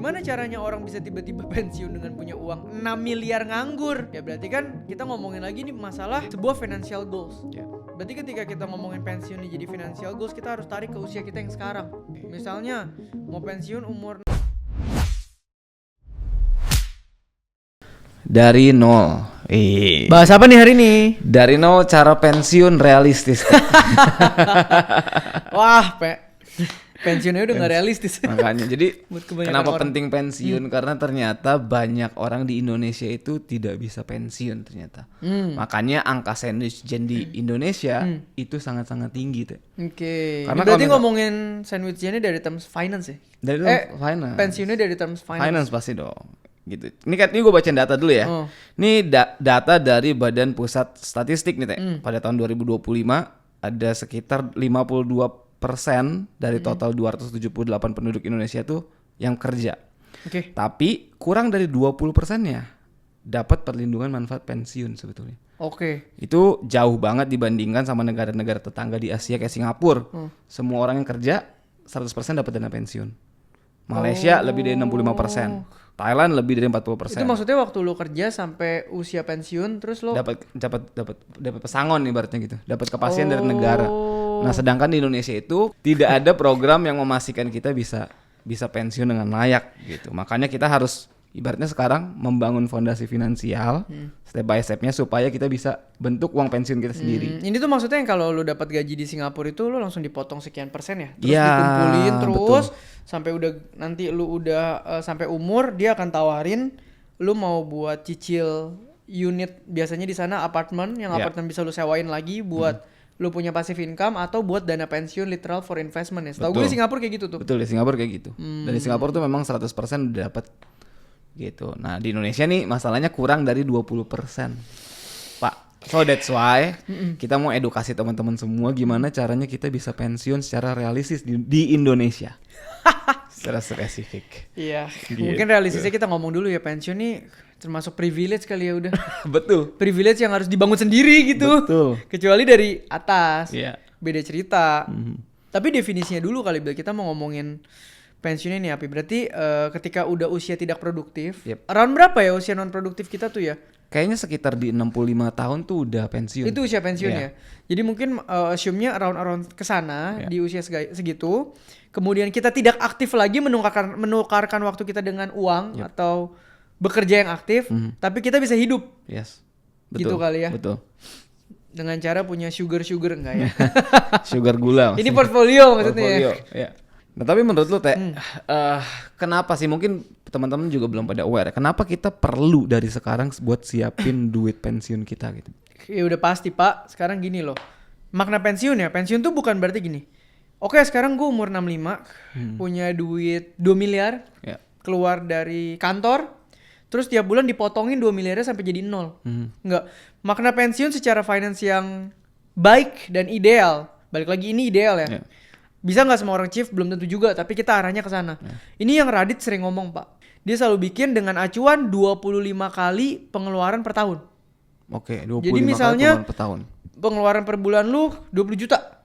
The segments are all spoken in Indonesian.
Gimana caranya orang bisa tiba-tiba pensiun dengan punya uang 6 miliar nganggur? Ya berarti kan kita ngomongin lagi nih masalah sebuah financial goals. Berarti ketika kita ngomongin pensiun nih jadi financial goals, kita harus tarik ke usia kita yang sekarang. Misalnya mau pensiun umur dari nol. Bahas apa nih hari ini? Dari nol cara pensiun realistis. Wah, pensiunnya udah nggak realistis. Makanya jadi kenapa orang. penting pensiun? Karena ternyata banyak orang di Indonesia itu tidak bisa pensiun ternyata. Makanya angka sandwich gen di Indonesia itu sangat-sangat tinggi tuh. Oke. Karena Berarti kalau ngomongin sandwich gen dari terms finance ya? Dari finance. Pensiunnya dari terms finance. Finance pasti dong. Gitu. Ini gue bacain data dulu ya. Ini data dari Badan Pusat Statistik nih Teh. Pada tahun 2025 ada sekitar 52% dari total 278 penduduk Indonesia tuh yang kerja. Oke. Tapi kurang dari 20%-nya dapat perlindungan manfaat pensiun sebetulnya. Oke. Itu jauh banget dibandingkan sama negara-negara tetangga di Asia kayak Singapura. Semua orang yang kerja 100% dapat dana pensiun. Malaysia lebih dari 65%. Thailand lebih dari 40%. Itu maksudnya waktu lu kerja sampai usia pensiun terus lo dapat pesangon ibaratnya gitu. Dapat kepastian dari negara. Nah, sedangkan di Indonesia itu tidak ada program yang memastikan kita bisa pensiun dengan layak gitu. Makanya kita harus ibaratnya sekarang membangun fondasi finansial step by stepnya supaya kita bisa bentuk uang pensiun kita sendiri. Ini tuh maksudnya yang kalau lu dapat gaji di Singapura itu lu langsung dipotong sekian persen ya? Terus Ya, dikumpulin terus betul. sampai udah nanti lu udah sampai umur dia akan tawarin lu mau buat cicil unit biasanya di sana apartemen yang apartemen bisa lu sewain lagi buat lu punya passive income atau buat dana pensiun literal for investment ya. Setahu gue di Singapura kayak gitu tuh. Betul, di Singapura kayak gitu. Dan di Singapura tuh memang 100% udah dapat gitu. Nah, di Indonesia nih masalahnya kurang dari 20%. Pak. So that's why kita mau edukasi teman-teman semua gimana caranya kita bisa pensiun secara realistis di Indonesia. Secara spesifik. Iya. Gitu. Mungkin realistisnya kita ngomong dulu ya, pensiun nih termasuk privilege kali ya udah. Betul. Privilege yang harus dibangun sendiri gitu. Betul. Kecuali dari atas. Iya. Beda cerita. Tapi definisinya dulu kali bila kita mau ngomongin pensiunnya nih Api. Berarti ketika udah usia tidak produktif. Around berapa ya usia non produktif kita tuh ya? Kayaknya sekitar di 65 tahun tuh udah pensiun. Itu usia pensiun ya. Jadi mungkin assume-nya around kesana di usia segitu. Kemudian kita tidak aktif lagi menukarkan waktu kita dengan uang atau bekerja yang aktif, tapi kita bisa hidup. Yes. Betul. Gitu kali ya. Betul. Dengan cara punya sugar enggak ya? Sugar gula. Ini portfolio maksudnya. Ya. Nah, tapi menurut lu Teh, kenapa sih mungkin teman-teman juga belum pada aware, kenapa kita perlu dari sekarang buat siapin duit pensiun kita gitu? Ya udah pasti Pak, sekarang gini loh. Makna pensiun ya, pensiun tuh bukan berarti gini. Oke, sekarang gue umur 65, punya duit 2 miliar, keluar dari kantor, terus tiap bulan dipotongin 2 miliarnya sampai jadi 0. Enggak. Makna pensiun secara finance yang baik dan ideal. Balik lagi ini ideal ya. Bisa nggak semua orang chief? Belum tentu juga, tapi kita arahnya ke sana. Ini yang Radit sering ngomong Pak. Dia selalu bikin dengan acuan 25 kali pengeluaran per tahun. Oke, 25 Jadi misalnya kali per tahun. Pengeluaran per bulan lu 20 juta.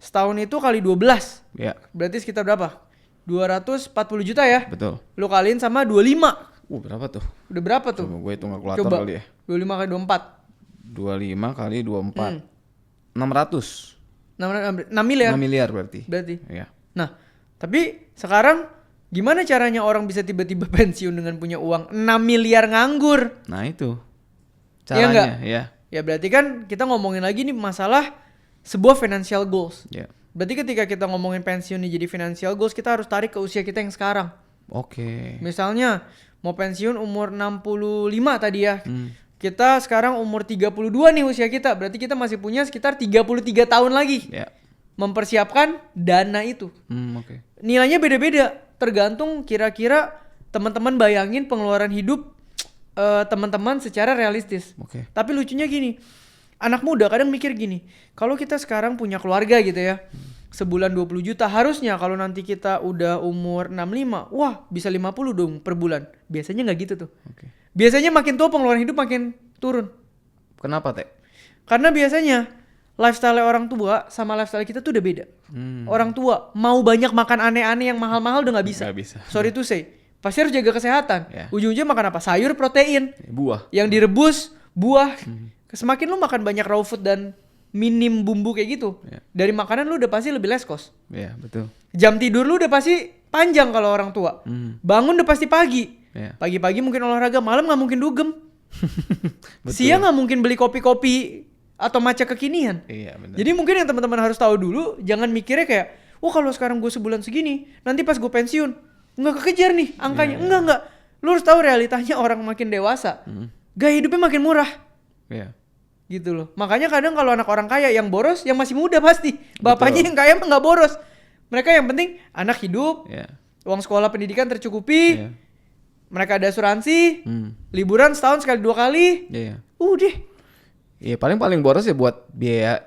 Setahun itu kali 12. Ya. Berarti sekitar berapa? 240 juta ya? Betul. Lu kaliin sama 25. Berapa tuh? Udah berapa tuh? Coba gue hitung kalkulator Coba. kali ya. 25 kali 24. 25 kali 24. 600. 6 miliar. 6 miliar berarti. Iya. Nah, tapi sekarang gimana caranya orang bisa tiba-tiba pensiun dengan punya uang 6 miliar nganggur? Nah, itu. Iya enggak? Caranya, ya. Ya berarti kan kita ngomongin lagi nih masalah sebuah financial goals. Ya. Berarti ketika kita ngomongin pensiun nih jadi financial goals, kita harus tarik ke usia kita yang sekarang. Oke. Misalnya mau pensiun umur 65 tadi ya. Kita sekarang umur 32 nih usia kita. Berarti kita masih punya sekitar 33 tahun lagi. Ya. Mempersiapkan dana itu. Oke. Nilainya beda-beda. Tergantung kira-kira teman-teman bayangin pengeluaran hidup teman-teman secara realistis. Oke. Tapi lucunya gini. Anak muda kadang mikir gini. Kalau kita sekarang punya keluarga gitu ya. Sebulan 20 juta. Harusnya kalau nanti kita udah umur 65. Wah bisa 50 dong per bulan. Biasanya gak gitu tuh. Oke. Biasanya makin tua pengeluaran hidup makin turun. Kenapa Teh? Karena biasanya lifestyle orang tua sama lifestyle kita tuh udah beda. Orang tua mau banyak makan aneh-aneh yang mahal-mahal udah gak bisa. Nggak bisa. Sorry to say. pasti harus jaga kesehatan. Ujung-ujungnya makan apa? Sayur, protein. Buah. Yang direbus, buah. Semakin lu makan banyak raw food dan minim bumbu kayak gitu, dari makanan lu udah pasti lebih less cost. Iya, betul. Jam tidur lu udah pasti panjang kalau orang tua. Bangun udah pasti pagi. Pagi-pagi mungkin olahraga, malam nggak mungkin dugem. Siang nggak mungkin beli kopi-kopi atau matcha kekinian. Iya, benar. Jadi mungkin yang teman-teman harus tahu dulu, jangan mikirnya kayak, kalau sekarang gue sebulan segini, nanti pas gue pensiun nggak kekejar nih angkanya. Enggak. Lu harus tahu realitanya orang makin dewasa, gaya hidupnya makin murah. Iya. Gitu loh. Makanya kadang kalau anak orang kaya yang boros, yang masih muda pasti. Bapaknya yang kaya mah nggak boros. Mereka yang penting anak hidup, uang sekolah pendidikan tercukupi, mereka ada asuransi, liburan setahun sekali 2 kali. Udah. Iya, paling boros ya buat biaya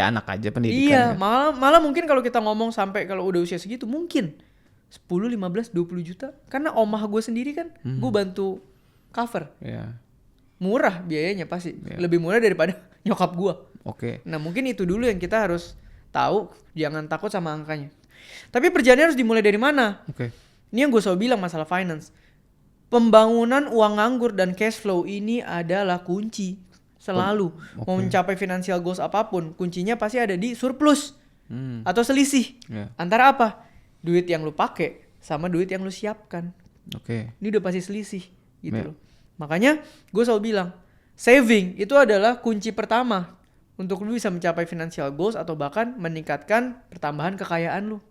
anak aja pendidikan. Iya, malah mungkin kalau kita ngomong sampai kalau udah usia segitu mungkin 10, 15, 20 juta. Karena omah gue sendiri kan, gue bantu cover. Murah biayanya pasti. Lebih murah daripada nyokap gue. Nah mungkin itu dulu yang kita harus tahu. Jangan takut sama angkanya. Tapi perjalanannya harus dimulai dari mana? Ini yang gue selalu bilang masalah finance. Pembangunan uang nganggur dan cash flow ini adalah kunci. Selalu. Mau mencapai financial goals apapun, kuncinya pasti ada di surplus. Atau selisih. Antara apa? Duit yang lu pakai sama duit yang lu siapkan. Ini udah pasti selisih gitu loh. Makanya gue selalu bilang, saving itu adalah kunci pertama untuk lu bisa mencapai financial goals atau bahkan meningkatkan pertambahan kekayaan lu.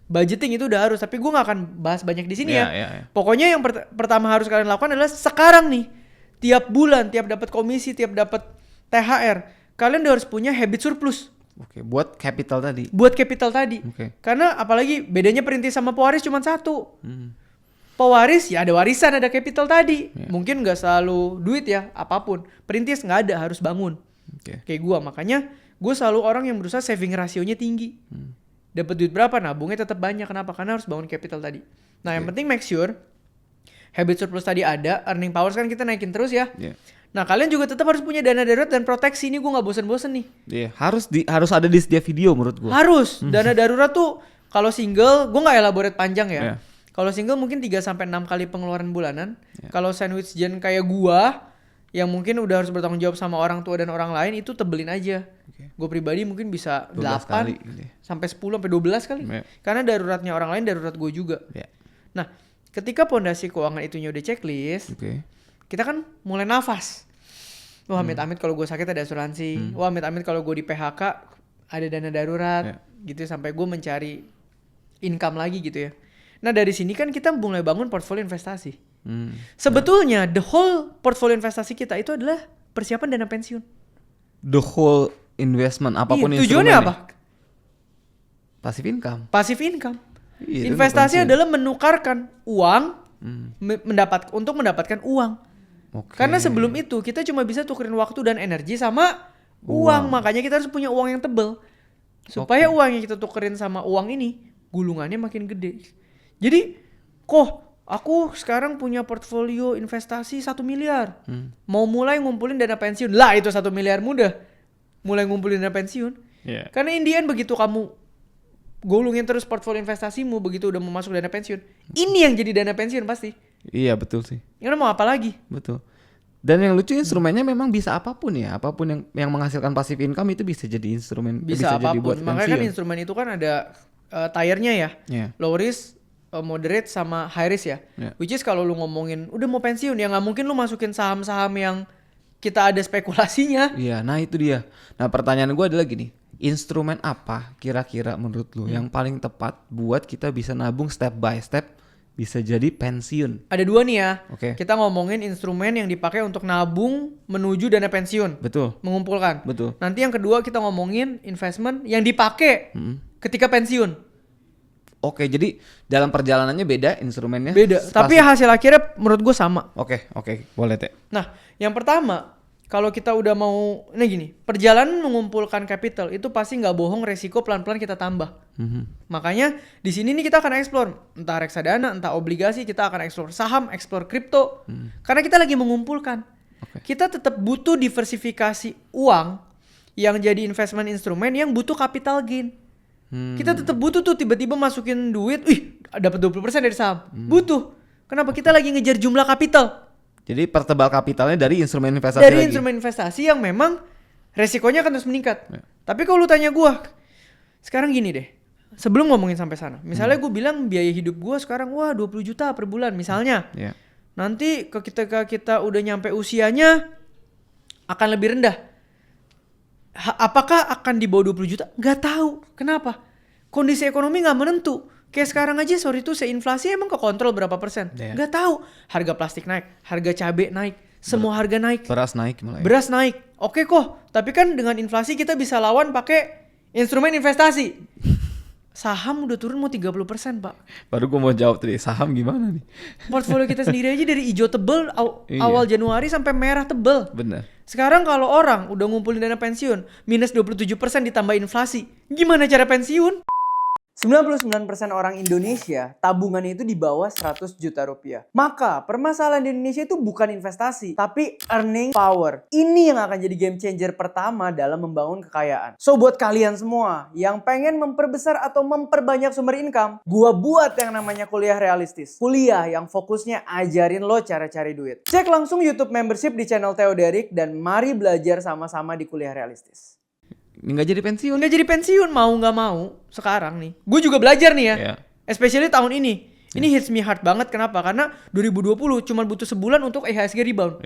Budgeting itu udah harus, tapi gue gak akan bahas banyak di sini ya. Pokoknya yang pertama harus kalian lakukan adalah sekarang nih, tiap bulan, tiap dapat komisi, tiap dapat THR, kalian udah harus punya habit surplus. Buat capital tadi. Karena apalagi bedanya perintis sama pewaris cuma satu. Pewaris ya ada warisan, ada capital tadi. Mungkin gak selalu duit ya, apapun. Perintis gak ada, harus bangun. Kayak gue, makanya gue selalu orang yang berusaha saving rasionya tinggi. Dapat duit berapa, nabungnya tetap banyak. Kenapa? Karena harus bangun capital tadi. Nah yang penting make sure habit surplus tadi ada, earning powers kan kita naikin terus ya. Nah kalian juga tetap harus punya dana darurat dan proteksi. Ini gue gak bosen-bosen nih. Harus ada di setiap video menurut gue. Harus. Dana darurat tuh kalau single, gue gak elaborate panjang ya. Kalau single mungkin 3-6 kali pengeluaran bulanan. Kalau sandwich gen kayak gua yang mungkin udah harus bertanggung jawab sama orang tua dan orang lain, itu tebelin aja. Gue pribadi mungkin bisa 8 kali, sampai 10 sampai 12 kali. Karena daruratnya orang lain darurat gue juga. Nah, ketika pondasi keuangan itunya udah checklist, kita kan mulai nafas. Wah, amit-amit kalau gue sakit ada asuransi. Wah, amit-amit kalau gue di PHK ada dana darurat. Gitu sampai gue mencari income lagi gitu ya. Nah dari sini kan kita mulai bangun portfolio investasi. Sebetulnya the whole portfolio investasi kita itu adalah persiapan dana pensiun. The whole investment apapun tujuannya apa? Passive income. Investasi adalah menukarkan uang untuk mendapatkan uang. Karena sebelum itu kita cuma bisa tukerin waktu dan energi sama uang. Makanya kita harus punya uang yang tebel. Supaya uang yang kita tukerin sama uang ini gulungannya makin gede. Jadi, aku sekarang punya portfolio investasi 1 miliar. Mau mulai ngumpulin dana pensiun. Lah itu 1 miliar mudah. Mulai ngumpulin dana pensiun. Karena in the end begitu kamu gulungin terus portfolio investasimu, begitu udah mau masuk dana pensiun, ini yang jadi dana pensiun pasti. Iya betul sih. Karena mau apa lagi? Betul. Dan yang lucu instrumennya memang bisa apapun ya. Apapun yang menghasilkan passive income itu bisa jadi instrumen. Bisa apapun. Jadi buat makanya kan instrumen itu kan ada tiernya ya. Low risk, moderate sama high risk ya. Which is kalau lu ngomongin udah mau pensiun ya nggak mungkin lu masukin saham-saham yang kita ada spekulasinya. Iya, nah itu dia. Nah pertanyaan gue adalah gini, instrumen apa kira-kira menurut lu yang paling tepat buat kita bisa nabung step by step bisa jadi pensiun? Ada 2 nih ya. Kita ngomongin instrumen yang dipakai untuk nabung menuju dana pensiun. Betul. Mengumpulkan. Betul. Nanti yang kedua kita ngomongin investment yang dipakai ketika pensiun. Jadi dalam perjalanannya beda instrumennya? Beda, tapi hasil akhirnya menurut gue sama. Oke, boleh Teh. Nah, yang pertama, kalau kita udah mau, gini, perjalanan mengumpulkan capital itu pasti nggak bohong, resiko pelan-pelan kita tambah. Makanya di sini nih kita akan explore, entah reksadana, entah obligasi, kita akan explore saham, explore kripto, karena kita lagi mengumpulkan. Kita tetap butuh diversifikasi uang yang jadi investment instrumen yang butuh capital gain. Kita tetap butuh tuh tiba-tiba masukin duit, dapat 20% dari saham. Butuh. Kenapa? Kita lagi ngejar jumlah kapital. Jadi pertebal kapitalnya dari instrumen investasi Dari lagi. instrumen investasi yang memang resikonya akan terus meningkat. Tapi kalau lu tanya gue, sekarang gini deh. Sebelum ngomongin sampai sana, misalnya gue bilang biaya hidup gue sekarang 20 juta per bulan misalnya. Nanti ketika kita udah nyampe usianya akan lebih rendah. Apakah akan di bawah 20 juta? Gak tahu. Kenapa? Kondisi ekonomi gak menentu. Kayak sekarang aja inflasi emang kekontrol berapa persen? Gak tahu. Harga plastik naik, harga cabai naik, semua harga naik. Beras naik mulai. Beras naik. Oke kok, tapi kan dengan inflasi kita bisa lawan pakai instrumen investasi. Saham udah turun mau 30%, Pak. Baru gue mau jawab tadi, saham gimana nih? Portfolio kita sendiri aja dari hijau tebel awal Januari sampai merah tebel. Bener. Sekarang kalau orang udah ngumpulin dana pensiun, minus 27% ditambah inflasi, gimana cara pensiun? 99% orang Indonesia tabungannya itu di bawah 100 juta rupiah. Maka permasalahan di Indonesia itu bukan investasi, tapi earning power. Ini yang akan jadi game changer pertama dalam membangun kekayaan. So buat kalian semua yang pengen memperbesar atau memperbanyak sumber income, gua buat yang namanya kuliah realistis. Kuliah yang fokusnya ajarin lo cara cari duit. Cek langsung YouTube membership di channel Theo Derek dan mari belajar sama-sama di kuliah realistis. Nggak jadi pensiun. Nggak jadi pensiun, mau nggak mau sekarang nih. Gue juga belajar nih ya. Especially tahun ini. Ini hits me hard banget. Kenapa? Karena 2020 cuma butuh sebulan untuk IHSG rebound.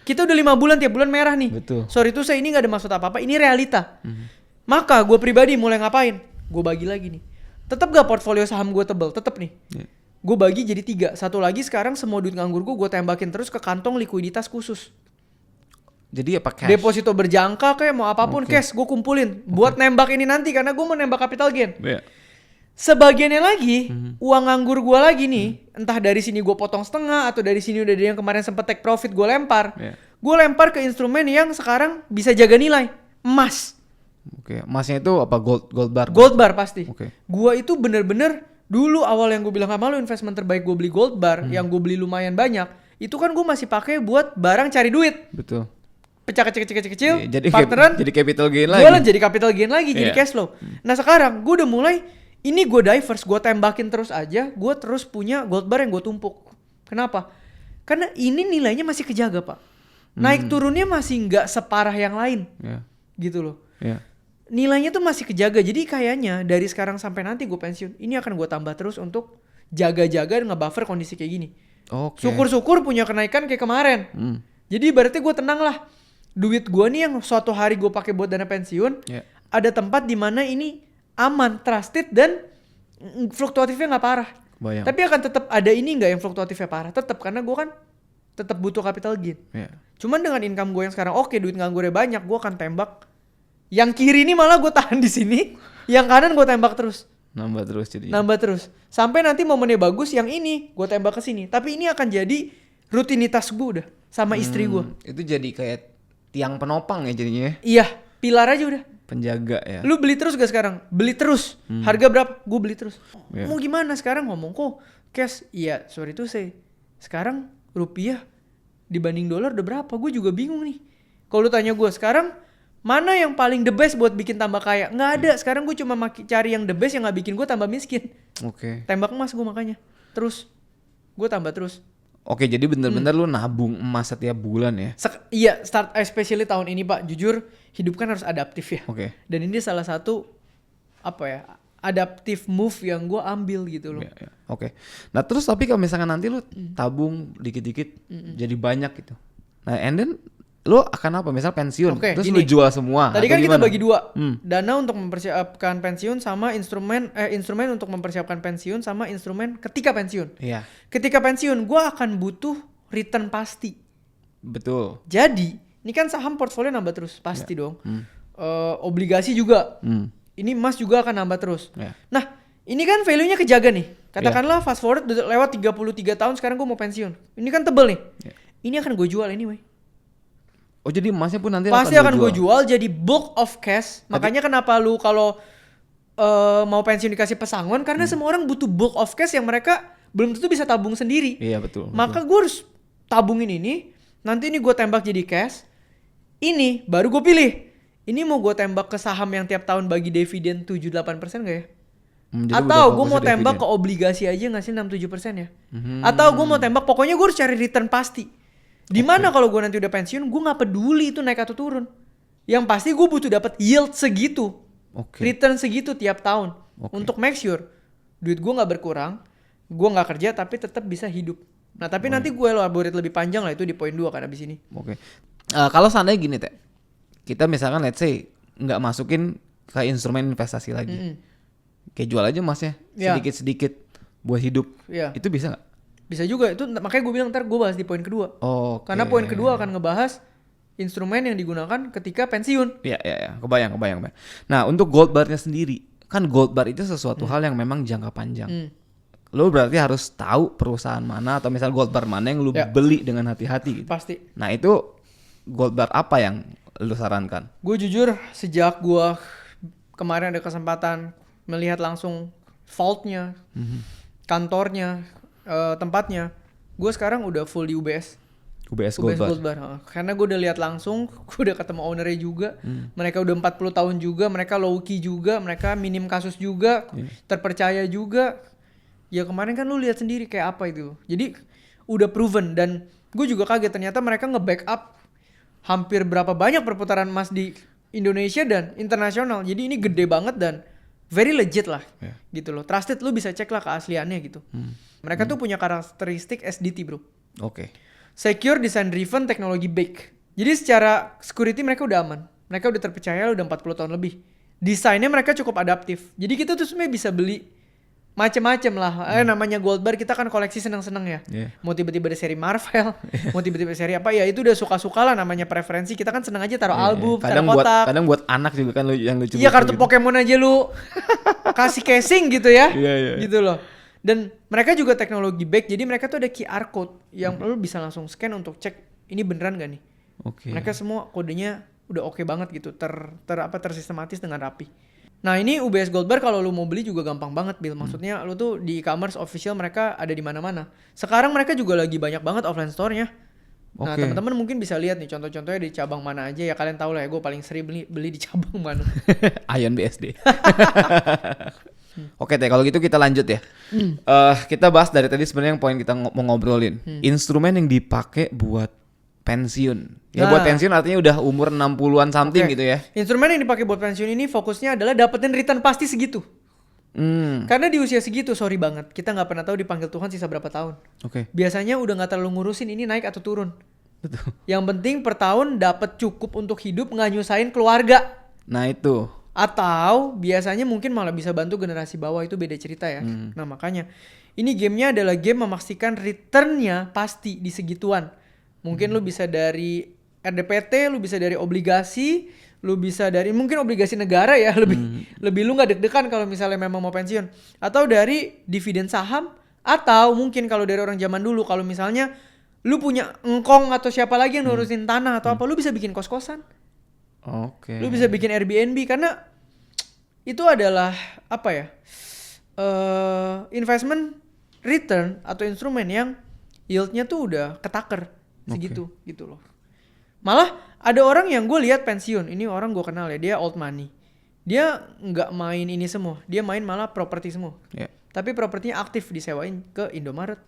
Kita udah 5 bulan tiap bulan merah nih. Betul. Sorry tuh saya ini nggak ada maksud apa-apa. Ini realita. Maka gue pribadi mulai ngapain? Gue bagi lagi nih. Tetap gak portfolio saham gue tebel? Tetap nih. Gue bagi jadi 3. Satu lagi sekarang semua duit nganggur gue tembakin terus ke kantong likuiditas khusus. Jadi apa cash? Deposito berjangka kayak mau apapun cash gue kumpulin buat nembak ini nanti karena gue mau nembak capital gain. Sebagiannya lagi uang nganggur gue lagi nih, entah dari sini gue potong setengah atau dari sini udah ada yang kemarin sempet take profit gue lempar. Gue lempar ke instrumen yang sekarang bisa jaga nilai, emas. Emasnya itu apa? Gold bar? Gold bar pasti. Gue itu bener-bener dulu awal yang gue bilang sama lo investment terbaik gue beli gold bar yang gue beli lumayan banyak. Itu kan gue masih pakai buat barang cari duit. Betul. Pecah kecil, jadi partneran, jadi capital gain lagi. Jualan jadi capital gain lagi, jadi cash flow. Nah sekarang gue udah mulai, ini gue diverse, gue tembakin terus aja, gue terus punya gold bar yang gue tumpuk. Kenapa? Karena ini nilainya masih kejaga Pak. Naik turunnya masih nggak separah yang lain, gitu loh. Nilainya tuh masih kejaga, jadi kayaknya dari sekarang sampai nanti gue pensiun, ini akan gue tambah terus untuk jaga-jaga dan nge-buffer kondisi kayak gini. Syukur-syukur punya kenaikan kayak kemarin. Jadi berarti gue tenang lah. Duit gue nih yang suatu hari gue pakai buat dana pensiun, ada tempat di mana ini aman, trusted dan fluktuatifnya nggak parah. Tapi akan tetap ada ini nggak yang fluktuatifnya parah, tetap karena gue kan tetap butuh capital gain. Cuman dengan income gue yang sekarang duit nganggurnya banyak, gue akan tembak. Yang kiri ini malah gue tahan di sini, yang kanan gue tembak terus. Nambah terus. Sampai nanti momennya bagus, yang ini gue tembak ke sini. Tapi ini akan jadi rutinitas gue udah sama istri gue. Itu jadi kayak tiang penopang ya jadinya. Iya, pilar aja udah. Penjaga ya. Lu beli terus gak sekarang? Beli terus. Harga berapa? Gue beli terus. Mau gimana sekarang ngomong kok cash? Iya, sorry tuh saya. Sekarang rupiah dibanding dolar udah berapa? Gue juga bingung nih. Kalau lu tanya gue sekarang mana yang paling the best buat bikin tambah kaya? Nggak ada. Sekarang gue cuma cari yang the best yang nggak bikin gue tambah miskin. Tembak emas gue makanya. Terus gue tambah terus. Jadi bener-bener lu nabung emas setiap bulan ya? Iya, start especially tahun ini Pak. Jujur, hidup kan harus adaptif ya. Dan ini salah satu adaptive move yang gue ambil gitu loh. Nah terus tapi kalau misalkan nanti lu tabung dikit-dikit jadi banyak gitu. Nah and then lu akan apa? Misal pensiun, terus gini. lu jual semua. Tadi kan kita bagi dua, dana untuk mempersiapkan pensiun sama instrumen untuk mempersiapkan pensiun sama instrumen ketika pensiun. Ketika pensiun, gue akan butuh return pasti. Betul. Jadi, ini kan saham portfolio nambah terus, pasti dong. Obligasi juga. Ini emas juga akan nambah terus. Nah, ini kan value-nya kejaga nih. Katakanlah fast forward lewat 33 tahun, sekarang gue mau pensiun. Ini kan tebel nih. Ini akan gue jual anyway. Jadi emasnya pun nanti pasti akan gue jual jadi bulk of cash. Makanya kenapa lu kalau mau pensiun dikasih pesangon, karena semua orang butuh bulk of cash yang mereka belum tentu bisa tabung sendiri. Betul. Maka gue harus tabungin ini, nanti ini gue tembak jadi cash. Ini baru gue pilih. Ini mau gue tembak ke saham yang tiap tahun bagi dividen 7-8% gak ya? Atau gue mau tembak ke obligasi aja nggak sih 6-7% ya. Atau gue mau tembak, pokoknya gue harus cari return pasti. Dimana kalau gue nanti udah pensiun, gue nggak peduli itu naik atau turun. Yang pasti gue butuh dapat yield segitu, return segitu tiap tahun untuk make sure duit gue nggak berkurang, gue nggak kerja tapi tetap bisa hidup. Nah tapi nanti gue elaborate lebih panjang lah itu di poin 2 kan abis ini. Kalau seandainya gini Teh, kita misalkan let's say nggak masukin ke instrumen investasi lagi, kayak jual aja emasnya sedikit-sedikit buat hidup, itu bisa nggak? Bisa juga, itu makanya gue bilang ntar gue bahas di poin kedua. Karena poin kedua akan ngebahas instrumen yang digunakan ketika pensiun. Iya, kebayang. Nah untuk gold barnya sendiri, kan gold bar itu sesuatu hal yang memang jangka panjang. Lo berarti harus tahu perusahaan mana atau misal gold bar mana yang lo beli dengan hati-hati gitu. Pasti. Nah itu gold bar apa yang lo sarankan? Gue jujur sejak gue kemarin ada kesempatan melihat langsung vaultnya, kantornya, tempatnya, gue sekarang udah full di UBS Gold Bar. Karena gue udah lihat langsung, gue udah ketemu ownernya juga. Mereka udah 40 tahun juga, mereka low key juga, mereka minim kasus juga, terpercaya juga. Ya kemarin kan lu lihat sendiri kayak apa itu. Jadi udah proven, dan gue juga kaget ternyata mereka nge-backup hampir berapa banyak perputaran emas di Indonesia dan internasional. Jadi ini gede banget dan very legit lah, gitu loh. Trusted, lu bisa cek lah keasliannya gitu. Mereka tuh punya karakteristik SDT bro. Secure, Design Driven, Technology Backed. Jadi secara security mereka udah aman. Mereka udah terpercaya udah 40 tahun lebih. Desainnya mereka cukup adaptif. Jadi kita tuh sebenarnya bisa beli macem-macem lah. Namanya gold bar, kita kan koleksi seneng-seneng ya. Mau tiba-tiba ada seri Marvel, mau tiba-tiba seri apa ya, itu udah suka-suka lah, namanya preferensi. Kita kan seneng aja taruh album, taruh kotak. Kadang buat anak juga kan yang lucu. Iya, kartu gitu. Pokemon aja lu kasih casing gitu ya. Gitu loh. Dan mereka juga teknologi back, jadi mereka tuh ada QR code yang lu bisa langsung scan untuk cek ini beneran gak nih. Mereka semua kodenya udah oke banget gitu, tersistematis dengan rapi. Nah ini UBS Gold Bar kalau lu mau beli juga gampang banget Bill. Maksudnya lu tuh di e-commerce official mereka ada di mana-mana. Sekarang mereka juga lagi banyak banget offline store-nya. Nah teman-teman mungkin bisa lihat nih contoh-contohnya di cabang mana aja ya, kalian tahu lah ya, gue paling sering beli di cabang mana. Ion BSD. Oke Teh, kalau gitu kita lanjut ya. Kita bahas dari tadi sebenarnya yang poin kita mau ngobrolin. Instrumen yang dipakai buat pensiun. Ya buat pensiun artinya udah umur 60-an something gitu ya. Instrumen yang dipakai buat pensiun ini fokusnya adalah dapetin return pasti segitu. Karena di usia segitu, sorry banget, kita nggak pernah tahu dipanggil Tuhan sisa berapa tahun. Biasanya udah nggak terlalu ngurusin ini naik atau turun. Betul. Yang penting per tahun dapat cukup untuk hidup, nggak nyusahin keluarga. Nah itu. Atau biasanya mungkin malah bisa bantu generasi bawah, itu beda cerita ya. Nah makanya ini gamenya adalah game memastikan returnnya pasti di segituan. Mungkin lu bisa dari RDPT, lu bisa dari obligasi, lu bisa dari mungkin obligasi negara ya, lebih lu nggak deg-degan kalau misalnya memang mau pensiun. Atau dari dividen saham, atau mungkin kalau dari orang zaman dulu, kalau misalnya lu punya engkong atau siapa lagi yang nurusin tanah atau apa, lu bisa bikin kos-kosan. Lu bisa bikin Airbnb, karena itu adalah apa ya, investment return atau instrumen yang yieldnya tuh udah ketaker segitu gitu loh. Malah ada orang yang gue lihat pensiun, ini orang gue kenal ya, dia old money, dia nggak main ini semua, dia main malah properti semua. Tapi propertinya aktif disewain ke Indomaret,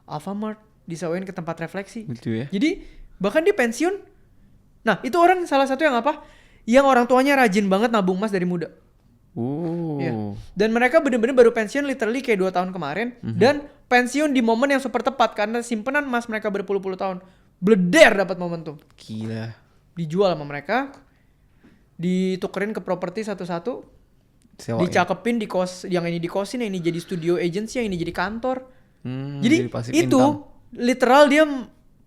Alfamart, disewain ke tempat refleksi. Jadi bahkan dia pensiun. Nah itu orang salah satu yang apa, yang orang tuanya rajin banget nabung emas dari muda. Dan mereka bener-bener baru pensiun literally kayak 2 tahun kemarin. Dan pensiun di momen yang super tepat, karena simpenan emas mereka berpuluh-puluh tahun bleder dapat momentum. Gila. Dijual sama mereka, ditukerin ke properti satu-satu, dicakepin di kos, yang ini dikosin, yang ini jadi studio agency, yang ini jadi kantor. Jadi itu literal dia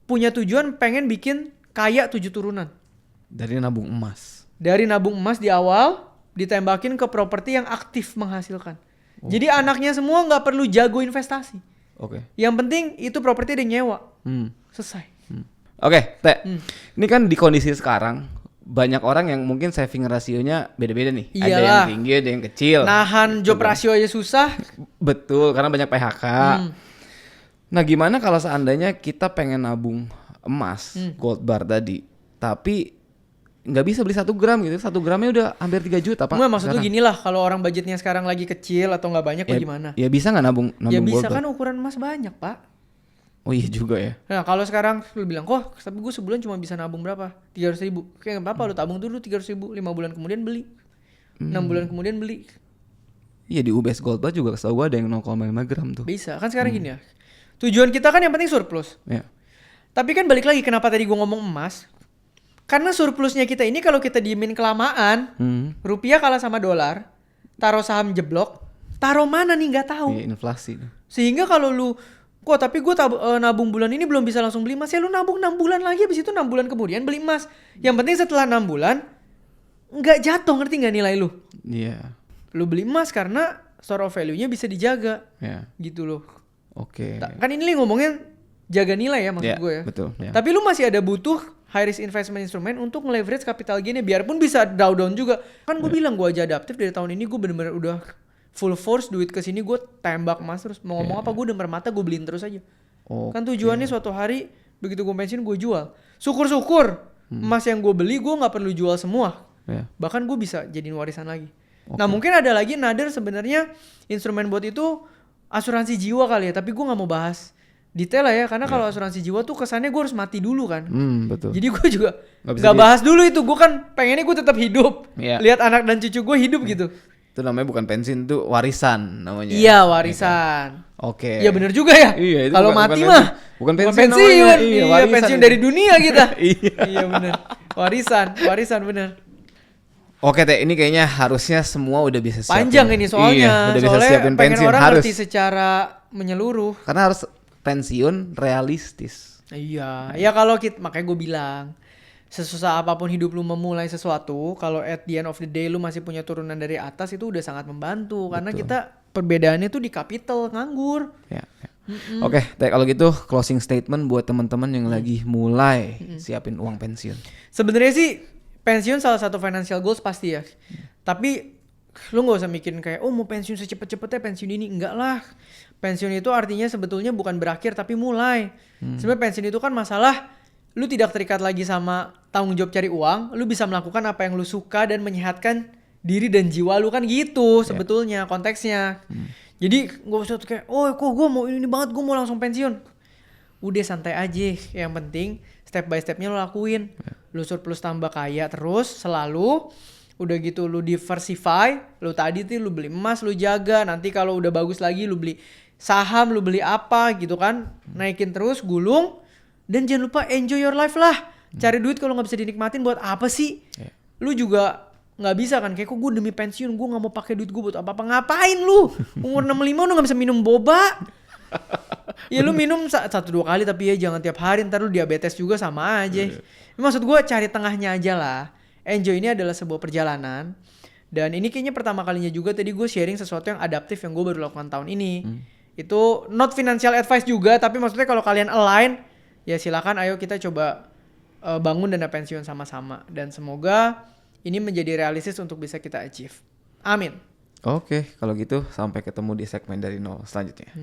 punya tujuan pengen bikin kaya 7 turunan. Dari nabung emas di awal, ditembakin ke properti yang aktif menghasilkan. Jadi anaknya semua nggak perlu jago investasi. Yang penting itu properti ada nyewa. Selesai. Teh. Ini kan di kondisi sekarang banyak orang yang mungkin saving rasionya beda-beda nih. Iyalah. Ada yang tinggi, ada yang kecil. Nahan job rasio aja susah. Betul, karena banyak PHK. Nah, gimana kalau seandainya kita pengen nabung emas, gold bar tadi, tapi nggak bisa beli 1 gram gitu. 1 gramnya udah hampir 3 juta Pak. Nggak, maksud lu sekarang. gini lah, kalau orang budgetnya sekarang lagi kecil atau nggak banyak, Ya, gimana? ya bisa nggak nabung Ya bisa gold bar? kan ukuran emas banyak Pak. Oh iya juga ya. Nah kalau sekarang lu bilang, kok tapi gue sebulan cuma bisa nabung berapa? 300.000. Kayak nggak apa-apa, lu tabung dulu 300.000, 5 bulan kemudian beli, 6 bulan kemudian beli. Iya di UBS Gold Bar juga setahu gue ada yang 0,5 gram tuh. Bisa kan sekarang gini ya. Tujuan kita kan yang penting surplus. Ya. Tapi kan balik lagi kenapa tadi gue ngomong emas? Karena surplusnya kita ini kalau kita diemin kelamaan, rupiah kalah sama dolar, taruh saham jeblok, taruh mana nih nggak tahu. Iya, inflasi. Sehingga kalau lu, kok tapi gue nabung bulan ini belum bisa langsung beli emas, ya lu nabung 6 bulan lagi, habis itu 6 bulan kemudian beli emas. Yang penting setelah 6 bulan nggak jatuh, ngerti nggak nilai lu? Iya. Lu beli emas karena store of value-nya bisa dijaga, gitu loh. Oke. Kan ini ngomongin jaga nilai ya maksud gue ya. Betul. Ya. Tapi lu masih ada butuh high risk investment instrument untuk nge-leverage capital gain-nya, biarpun bisa down juga. Kan gue bilang gue aja adaptif dari tahun ini, gue bener-bener udah full force duit ke sini, gue tembak emas terus. Mau ngomong apa, gue udah mermata, gue beliin terus aja. Kan tujuannya suatu hari begitu gue pensiun gue jual. Syukur-syukur emas yang gue beli gue nggak perlu jual semua. Bahkan gue bisa jadiin warisan lagi. Nah mungkin ada lagi nader sebenarnya instrumen buat itu asuransi jiwa kali ya, tapi gue nggak mau bahas detail lah ya, karena kalau asuransi jiwa tuh kesannya gue harus mati dulu kan. Betul. Jadi gue juga nggak bahas dulu itu. Gue kan pengennya gue tetap hidup, lihat anak dan cucu gue hidup gitu. Itu namanya bukan pensiun, itu warisan namanya. Iya warisan. Oke. Iya bener juga ya. Iya, kalau mati bukan mah bukan pensiun. Pensiun. Iya, Iya pensiun dari dunia kita. Iya bener. Warisan bener. Oke Teh, ini kayaknya harusnya semua udah bisa siapin. Panjang ini soalnya. Iya, udah bisa siapin pengen pensiun. orang Harus. ngerti secara menyeluruh. Karena harus pensiun realistis. Iya. Ya kalau kita, makanya gue bilang, sesusah apapun hidup lu memulai sesuatu, kalau at the end of the day lu masih punya turunan dari atas, itu udah sangat membantu. Karena kita perbedaannya tuh di capital, nganggur. Ya. Oke, Teh, kalau gitu closing statement buat teman-teman yang lagi mulai siapin uang pensiun. Sebenarnya sih pensiun salah satu financial goals pasti ya. Tapi lu gak usah mikirin kayak mau pensiun secepat-cepatnya pensiun ini. Enggak lah. Pensiun itu artinya sebetulnya bukan berakhir tapi mulai. Sebenarnya pensiun itu kan masalah lu tidak terikat lagi sama tanggung jawab cari uang. Lu bisa melakukan apa yang lu suka dan menyehatkan diri dan jiwa lu kan gitu sebetulnya konteksnya. Jadi gak usah kayak kok gue mau ini banget, gue mau langsung pensiun. Udah santai aja. Yang penting step by stepnya lo lakuin. Lu surplus tambah kaya terus selalu. Udah gitu lu diversify. Lu tadi tuh lu beli emas, lu jaga. Nanti kalau udah bagus lagi lu beli saham, lu beli apa gitu kan. Naikin terus, gulung. Dan jangan lupa enjoy your life lah. Cari duit kalau gak bisa dinikmatin buat apa sih? Lu juga gak bisa kan. Kayak kok gue demi pensiun gue gak mau pakai duit gue buat apa-apa. Ngapain lu? Umur 65 lu gak bisa minum boba. Ya lu minum 1-2 kali, tapi ya jangan tiap hari, ntar lu diabetes juga sama aja. Maksud gue cari tengahnya aja lah. Enjoy ini adalah sebuah perjalanan. Dan ini kayaknya pertama kalinya juga tadi gue sharing sesuatu yang adaptif yang gue baru lakukan tahun ini. Itu not financial advice juga, tapi maksudnya kalau kalian align, ya silakan ayo kita coba bangun dana pensiun sama-sama. Dan semoga ini menjadi realistis untuk bisa kita achieve. Amin. Oke, kalau gitu sampai ketemu di segmen dari nol selanjutnya.